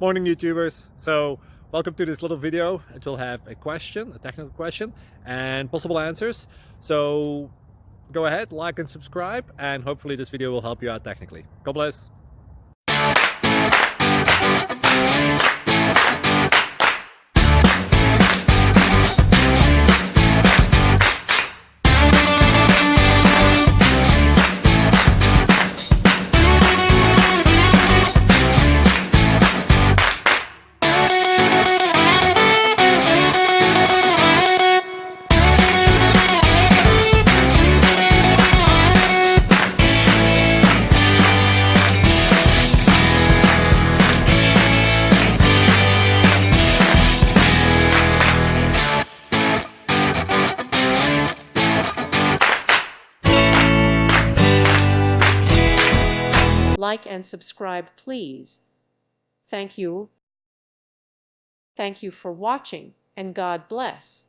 Morning YouTubers. So welcome to this little video. It will have a question, a technical question, and possible answers. So go ahead, like and subscribe, and hopefully this video will help you out technically. God bless. Like and subscribe, please. Thank you. Thank you for watching, and God bless.